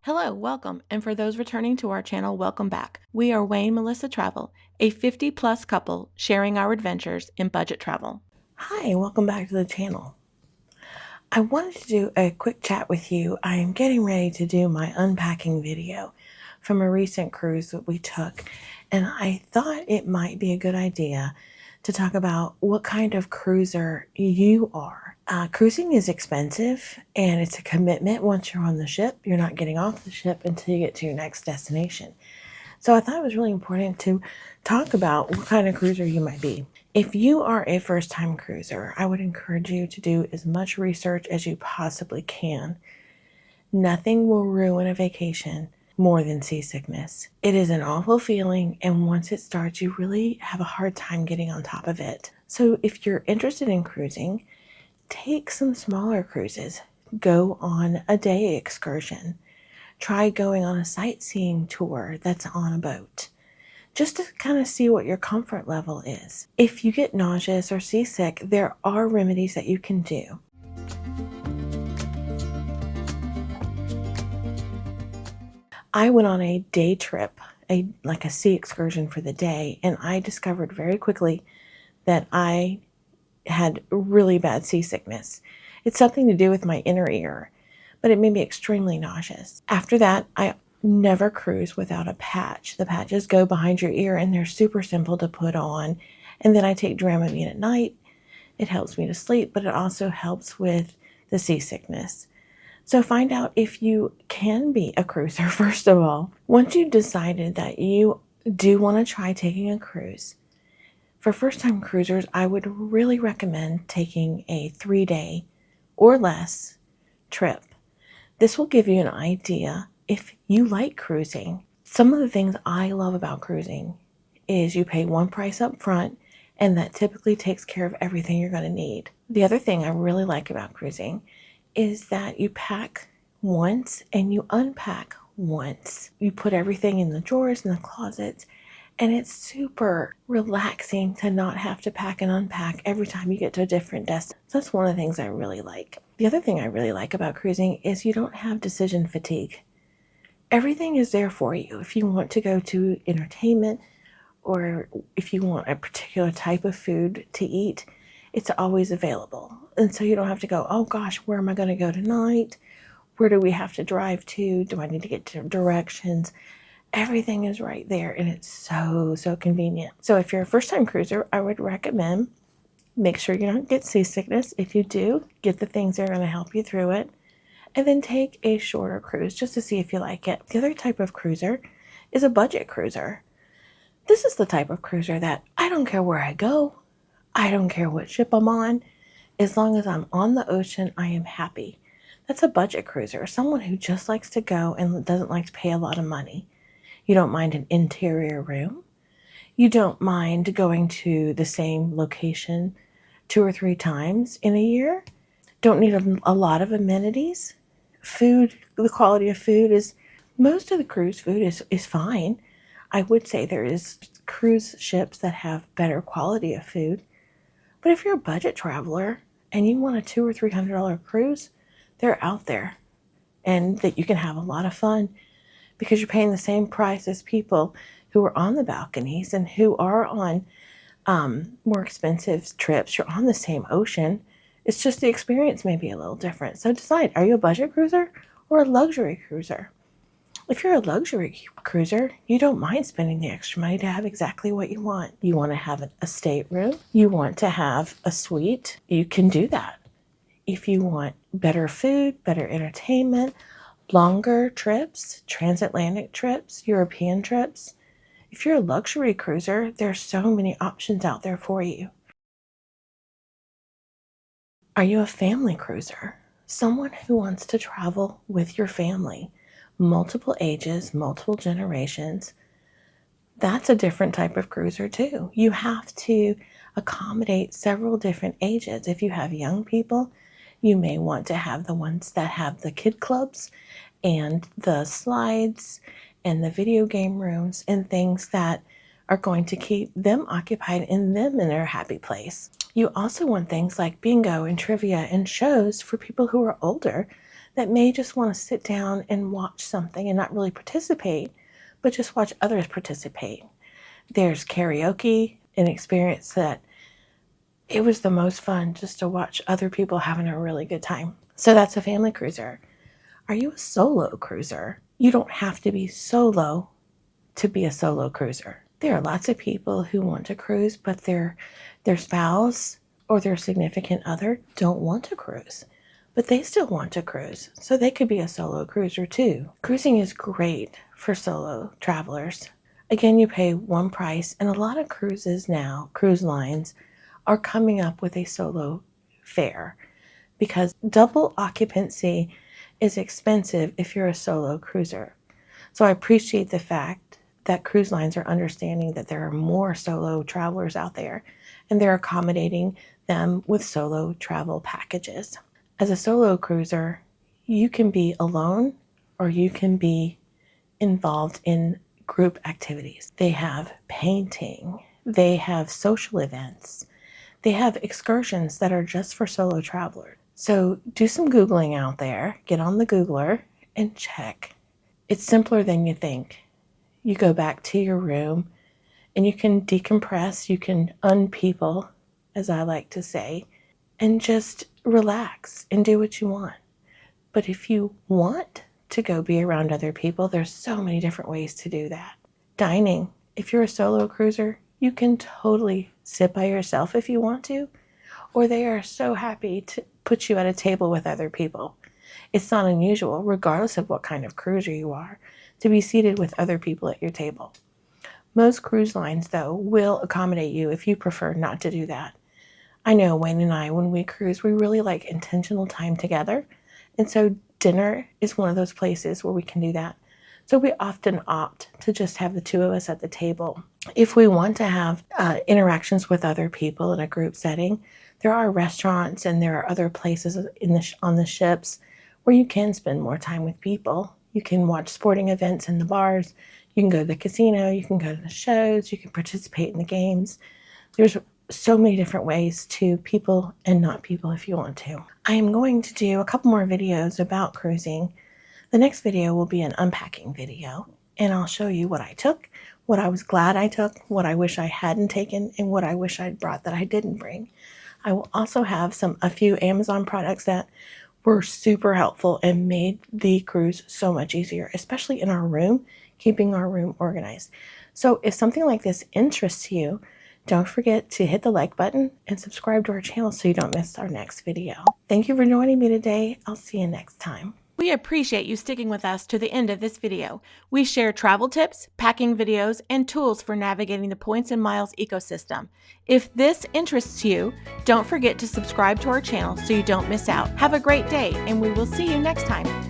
Hello, welcome, and for those returning to our channel, welcome back. We are Wayne Melissa Travel, a 50-plus couple sharing our adventures in budget travel. Hi, and welcome back to the channel. I wanted to do a quick chat with you. I am getting ready to do my unpacking video from a recent cruise that we took, and I thought it might be a good idea to talk about what kind of cruiser you are. Cruising is expensive and it's a commitment. Once you're on the ship, you're not getting off the ship until you get to your next destination. So I thought it was really important to talk about what kind of cruiser you might be. If you are a first-time cruiser, I would encourage you to do as much research as you possibly can. Nothing will ruin a vacation more than seasickness. It is an awful feeling, and once it starts, you really have a hard time getting on top of it. So if you're interested in cruising, take some smaller cruises. Go on a day excursion. Try going on a sightseeing tour that's on a boat, just to kind of see what your comfort level is. If you get nauseous or seasick, there are remedies that you can do. I went on a day trip, like a sea excursion for the day, and I discovered very quickly that I had really bad seasickness. It's something to do with my inner ear, but it made me extremely nauseous. After that, I never cruise without a patch. The patches go behind your ear and they're super simple to put on. And then I take Dramamine at night. It helps me to sleep, but it also helps with the seasickness. So find out if you can be a cruiser, first of all. Once you've decided that you do want to try taking a cruise, for first-time cruisers, I would really recommend taking a 3-day or less trip. This will give you an idea if you like cruising. Some of the things I love about cruising is you pay one price up front, and that typically takes care of everything you're going to need. The other thing I really like about cruising is that you pack once and you unpack once. You put everything in the drawers and the closets, and it's super relaxing to not have to pack and unpack every time you get to a different destination. So that's one of the things I really like. The other thing I really like about cruising is you don't have decision fatigue. Everything is there for you. If you want to go to entertainment, or if you want a particular type of food to eat, it's always available. And so you don't have to go, oh gosh, where am I going to go tonight? Where do we have to drive to? Do I need to get directions? Everything is right there, and it's so convenient. So if you're a first-time cruiser, I would recommend make sure you don't get seasickness. If you do, get the things that are going to help you through it, and then take a shorter cruise just to see if you like it. The other type of cruiser is a budget cruiser. This is the type of cruiser that I don't care where I go. I don't care what ship I'm on. As long as I'm on the ocean, I am happy. That's a budget cruiser, someone who just likes to go and doesn't like to pay a lot of money. You don't mind an interior room. You don't mind going to the same location 2 or 3 times in a year. Don't need a lot of amenities. Food, the quality of food is, most of the cruise food is fine. I would say there is cruise ships that have better quality of food. But if you're a budget traveler and you want a $200 or $300 cruise, they're out there, and that you can have a lot of fun because you're paying the same price as people who are on the balconies and who are on more expensive trips. You're on the same ocean. It's just the experience may be a little different. So decide, are you a budget cruiser or a luxury cruiser? If you're a luxury cruiser, you don't mind spending the extra money to have exactly what you want. You want to have a stateroom. You want to have a suite. You can do that. If you want better food, better entertainment, longer trips, transatlantic trips, European trips, if you're a luxury cruiser, there's so many options out there for you. Are you a family cruiser? Someone who wants to travel with your family, multiple ages, multiple generations. That's a different type of cruiser too. You have to accommodate several different ages. If you have young people, you may want to have the ones that have the kid clubs and the slides and the video game rooms and things that are going to keep them occupied and them in their happy place. You also want things like bingo and trivia and shows for people who are older that may just want to sit down and watch something and not really participate, but just watch others participate. There's karaoke, an experience that it was the most fun just to watch other people having a really good time. So that's a family cruiser. Are you a solo cruiser? You don't have to be solo to be a solo cruiser. There are lots of people who want to cruise, but their spouse or their significant other don't want to cruise, but they still want to cruise. So they could be a solo cruiser too. Cruising is great for solo travelers. Again, you pay one price, and a lot of cruises now, cruise lines, are coming up with a solo fare because double occupancy is expensive if you're a solo cruiser. So I appreciate the fact that cruise lines are understanding that there are more solo travelers out there, and they're accommodating them with solo travel packages. As a solo cruiser, you can be alone or you can be involved in group activities. They have painting, they have social events, they have excursions that are just for solo travelers. So do some Googling out there, get on the Googler and check. It's simpler than you think. You go back to your room and you can decompress, you can unpeople, as I like to say, and just relax and do what you want. But if you want to go be around other people, there's so many different ways to do that. Dining. If you're a solo cruiser, you can totally sit by yourself if you want to, or they are so happy to put you at a table with other people. It's not unusual, regardless of what kind of cruiser you are, to be seated with other people at your table. Most cruise lines, though, will accommodate you if you prefer not to do that. I know Wayne and I, when we cruise, we really like intentional time together. And so dinner is one of those places where we can do that. So we often opt to just have the two of us at the table. If we want to have interactions with other people in a group setting, there are restaurants and there are other places on the ships where you can spend more time with people. You can watch sporting events in the bars. You can go to the casino. You can go to the shows. You can participate in the games. There's so many different ways to people and not people if you want to. I am going to do a couple more videos about cruising. The next video will be an unpacking video, and I'll show you what I took, what I was glad I took, what I wish I hadn't taken, and what I wish I'd brought that I didn't bring. I will also have a few Amazon products that were super helpful and made the cruise so much easier, especially in our room, keeping our room organized. So if something like this interests you, don't forget to hit the like button and subscribe to our channel so you don't miss our next video. Thank you for joining me today. I'll see you next time. We appreciate you sticking with us to the end of this video. We share travel tips, packing videos, and tools for navigating the points and miles ecosystem. If this interests you, don't forget to subscribe to our channel so you don't miss out. Have a great day, and we will see you next time.